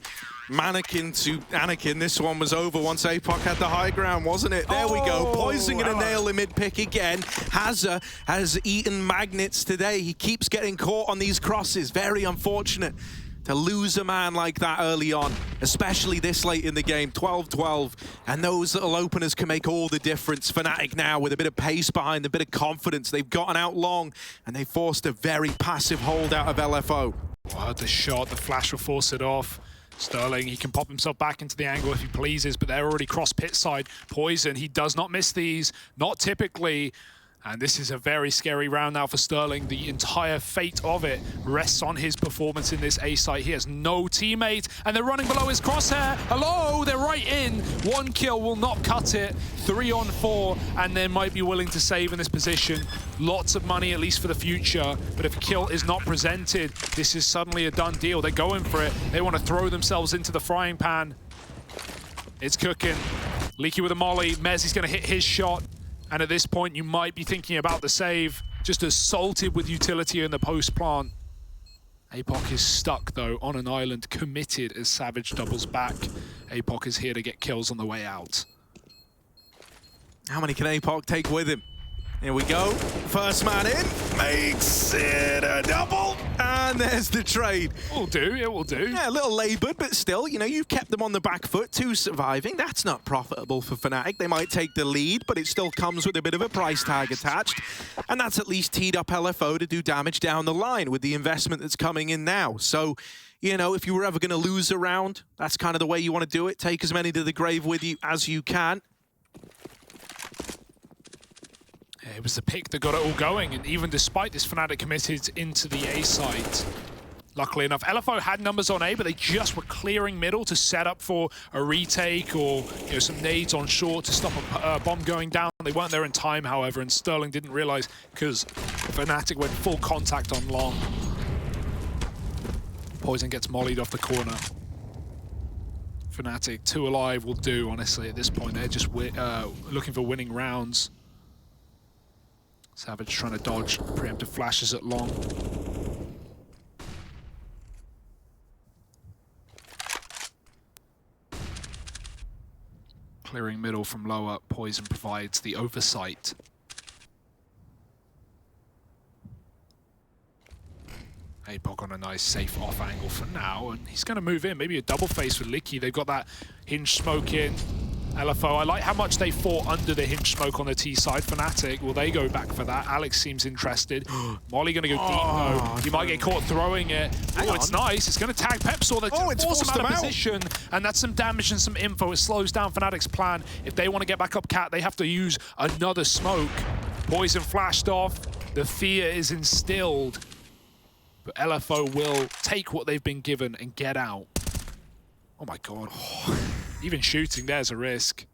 Mannequin to Anakin. This one was over once APOC had the high ground, wasn't it? There we go. Poizon gonna nail the mid-pick again. Hazr has eaten magnets today. He keeps getting caught on these crosses. Very unfortunate to lose a man like that early on, especially this late in the game. 12-12, and those little openers can make all the difference. fnatic now with a bit of pace behind, a bit of confidence. They've gotten out long, and they forced a very passive hold out of LFO. Wow, the shot, the flash will force it off. Sterling, he can pop himself back into the angle if he pleases, but they're already cross pit side. Poizon, he does not miss these, not typically. And this is a very scary round now for Sterling. The entire fate of it rests on his performance in this A site. He has no teammate, and they're running below his crosshair. Hello, they're right in. 1 kill will not cut it. 3 on 4, and they might be willing to save in this position. Lots of money, at least for the future. But if a kill is not presented, this is suddenly a done deal. They're going for it. They want to throw themselves into the frying pan. It's cooking. Liki with a molly. Mezzi's going to hit his shot. And at this point, you might be thinking about the save. Just assaulted with utility in the post plant. APOC is stuck, though, on an island, committed as Savage doubles back. APOC is here to get kills on the way out. How many can APOC take with him? Here we go. First man in. Makes it a double. And there's the trade. It will do, it will do. Yeah, a little laboured, but still, you know, you've kept them on the back foot, 2 surviving. That's not profitable for fnatic. They might take the lead, but it still comes with a bit of a price tag attached. And that's at least teed up LFO to do damage down the line with the investment that's coming in now. So, you know, if you were ever going to lose a round, that's kind of the way you want to do it. Take as many to the grave with you as you can. It was the pick that got it all going, and even despite this, fnatic committed into the A side. Luckily enough, LFO had numbers on A, but they just were clearing middle to set up for a retake or, you know, some nades on short to stop a bomb going down. They weren't there in time, however, and Sterling didn't realize because fnatic went full contact on long. Poizon gets mollied off the corner. fnatic, 2 alive will do, honestly, at this point. They're just looking for winning rounds. Savage trying to dodge preemptive flashes at long. Clearing middle from lower, Poizon provides the oversight. APOC on a nice safe off angle for now, and he's going to move in. Maybe a double face with Liki. They've got that hinge smoke in. LFO, I like how much they fought under the hinge smoke on the T side. fnatic, will they go back for that? Alex seems interested. Molly going to go deep, though. He might get caught throwing it. Oh, it's nice. It's going to tag Pepsor. They're going to force him out of position. And that's some damage and some info. It slows down fnatic's plan. If they want to get back up cat, they have to use another smoke. Poizon flashed off. The fear is instilled. But LFO will take what they've been given and get out. Oh, my God. Even shooting, there's a risk.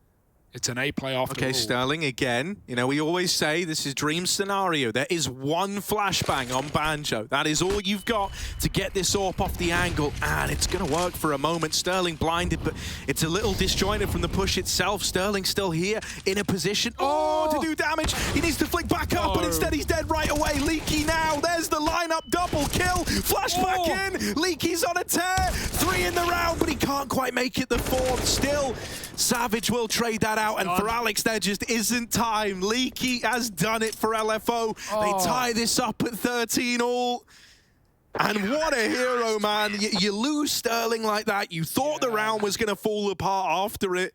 It's an A play after all. Okay, Sterling, again, you know, we always say this is dream scenario. There is 1 flashbang on Banjo. That is all you've got to get this AWP off the angle, and it's going to work for a moment. Sterling blinded, but it's a little disjointed from the push itself. Sterling still here in a position, to do damage. He needs to flick back up, but instead he's dead right away. Liki now, there's the lineup, double kill. Flash back in, Liki's on a tear. 3 in the round, but he can't quite make it the 4th. Still, Savage will trade that out, and for Alex, there just isn't time. Liki has done it for LFO. They tie this up at 13 all. And what a hero, man. You lose Sterling like that. You thought the round was going to fall apart after it.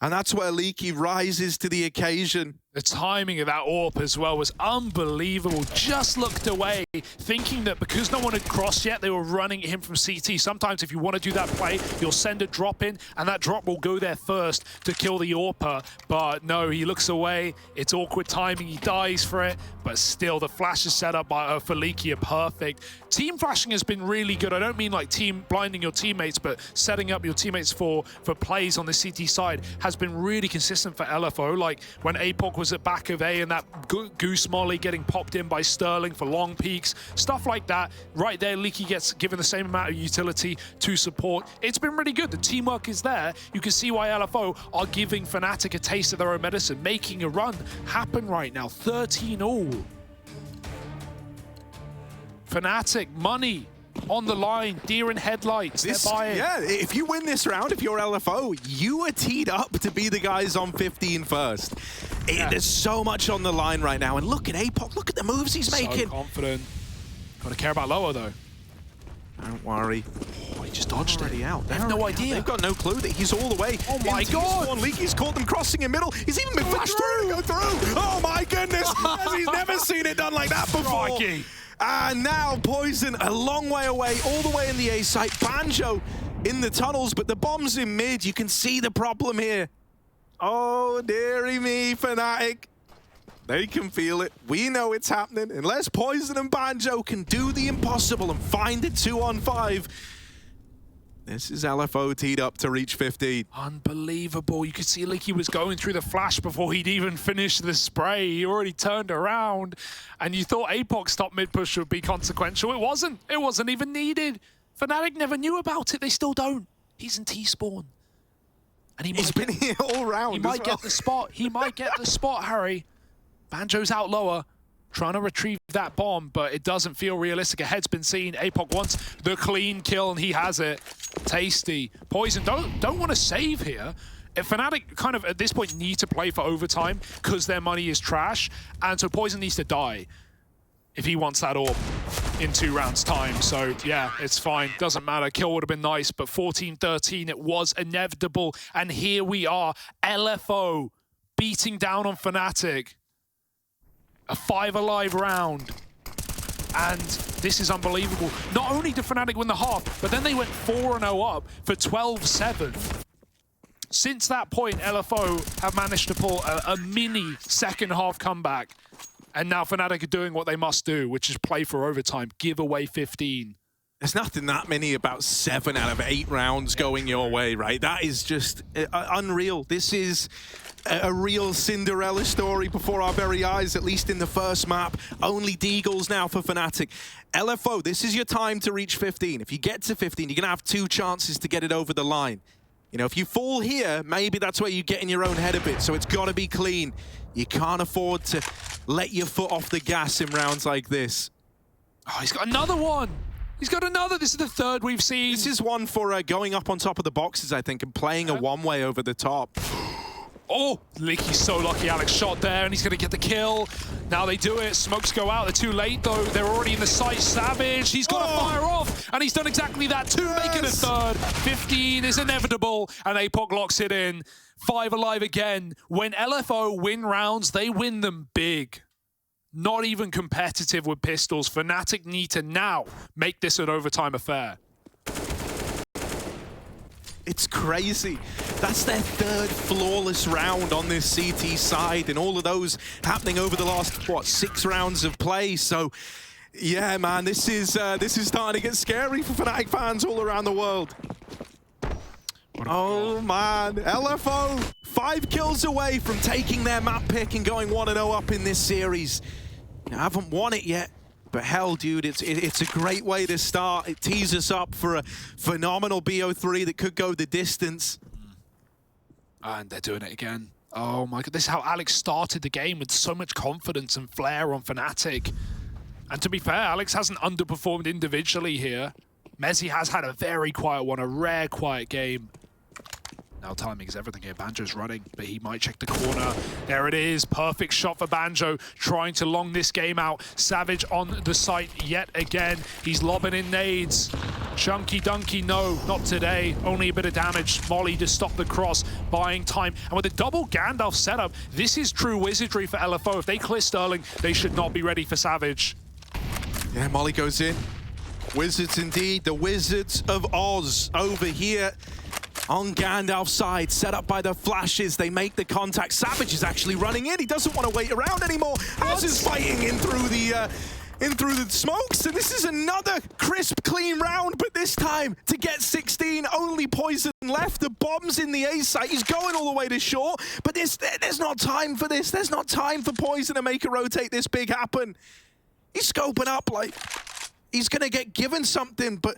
And that's where Liki rises to the occasion. The timing of that AWP as well was unbelievable. Just looked away, thinking that because no one had crossed yet, they were running at him from CT. Sometimes if you want to do that play, you'll send a drop in, and that drop will go there first to kill the AWPer. But no, he looks away. It's awkward timing. He dies for it. But still, the flashes set up by for Liki are perfect. Team flashing has been really good. I don't mean like team blinding your teammates, but setting up your teammates for plays on the CT side has been really consistent for LFO. Like when APOC was at back of A and that goose molly getting popped in by Sterling for long peaks, stuff like that. Right there, Liki gets given the same amount of utility to support. It's been really good. The teamwork is there. You can see why LFO are giving fnatic a taste of their own medicine, making a run happen right now. 13 all. fnatic, money. on the line. Deer in headlights. They're buying. Yeah, if you win this round, if you're LFO, you are teed up to be the guys on 15 first. There's so much on the line right now. And look at Apoc. Look at the moves he's making. So confident. Got to care about lower, though. Don't worry. Oh, he just dodged it. Out. They have no idea. They've got no clue that he's all the way. Oh my God! Liki's caught them crossing in middle. He's even been flashed through. Go through. Oh my goodness! He's never seen it done like that before. Crikey. And now poizon a long way away, all the way in the A site. Banjo in the tunnels, but the bomb's in mid. You can see the problem here. Oh, dearie me, fnatic. They can feel it. We know it's happening. Unless poizon and Banjo can do the impossible and find it 2-on-5, this is LFO teed up to reach 15. Unbelievable. You could see Liki was going through the flash before he'd even finished the spray. He already turned around. And you thought Apoc's top mid push would be consequential. It wasn't. It wasn't even needed. fnatic never knew about it. They still don't. He's in T-spawn. And he's been here all round. He might get the spot. He might get the spot, Harry. Banjo's out lower, trying to retrieve that bomb, but it doesn't feel realistic. A head's been seen. Apoc wants the clean kill, and he has it. Tasty. poizon don't want to save here. If fnatic kind of, at this point, need to play for overtime because their money is trash, and so poizon needs to die if he wants that orb in 2 rounds' time. So, yeah, it's fine. Doesn't matter. Kill would have been nice, but 14-13, it was inevitable. And here we are, LFO beating down on fnatic. A 5-alive round. And this is unbelievable. Not only did fnatic win the half, but then they went 4-0 up for 12-7. Since that point, LFO have managed to pull a mini second half comeback. And now fnatic are doing what they must do, which is play for overtime, give away 15. There's nothing that many about 7 out of 8 rounds going your way, right? That is just unreal. This is a real Cinderella story before our very eyes, at least in the first map. Only Deagles now for fnatic. LFO, this is your time to reach 15. If you get to 15, you're going to have 2 chances to get it over the line. You know, if you fall here, maybe that's where you get in your own head a bit, so it's got to be clean. You can't afford to let your foot off the gas in rounds like this. Oh, he's got another one! He's got another! This is the 3rd we've seen. This is one for going up on top of the boxes, I think, and playing a one-way over the top. Oh, Liki's so lucky. Alex shot there, and he's going to get the kill. Now they do it. Smokes go out. They're too late, though. They're already in the site. Savage, he's got to fire off, and he's done exactly that too, making a 3rd. 15 is inevitable, and Apoc locks it in. 5 alive again. When LFO win rounds, they win them big. Not even competitive with pistols. fnatic need to now make this an overtime affair. It's crazy. That's their 3rd flawless round on this CT side, and all of those happening over the last, what, 6 rounds of play. So, yeah, man, this is starting to get scary for fnatic fans all around the world. Oh, man. LFO, 5 kills away from taking their map pick and going 1-0 up in this series. I haven't won it yet. But hell, dude, it's a great way to start. It tees us up for a phenomenal BO3 that could go the distance. And they're doing it again. Oh my god, this is how Alex started the game, with so much confidence and flair on fnatic. And to be fair, Alex hasn't underperformed individually here. Mezzi has had a very quiet one, a rare quiet game. Now timing is everything here. Banjo's running, but he might check the corner. There it is. Perfect shot for Banjo, trying to long this game out. Savage on the site yet again. He's lobbing in nades. Chunky Dunky, no, not today. Only a bit of damage. Molly to stop the cross, buying time. And with a double Gandalf setup, this is true wizardry for LFO. If they clear Sterling, they should not be ready for Savage. Yeah, Molly goes in. Wizards indeed. The Wizards of Oz over here. On Gandalf's side, set up by the flashes, they make the contact. Savage is actually running in. He doesn't want to wait around anymore. Hazard's fighting in through the smokes, and this is another crisp, clean round. But this time to get 16, only poizon left. The bomb's in the A site. He's going all the way to short, but there's not time for this. There's not time for poizon to make a rotate this big happen. He's scoping up like he's gonna get given something, but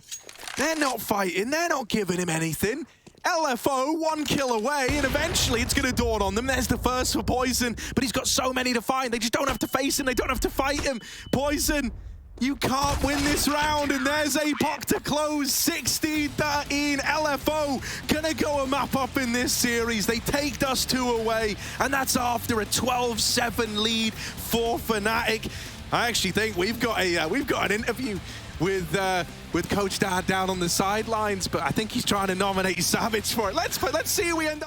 they're not fighting. They're not giving him anything. LFO, 1 kill away, and eventually it's going to dawn on them. There's the first for poizon, but he's got so many to find. They just don't have to face him. They don't have to fight him. poizon, You can't win this round, and there's APOC to close 16-13. LFO gonna go a map up in this series. They take Dust2 away, and that's after a 12-7 lead for fnatic. I actually think we've got an interview with Coach Dad down on the sidelines, but I think he's trying to nominate Savage for it. Let's see who we end up.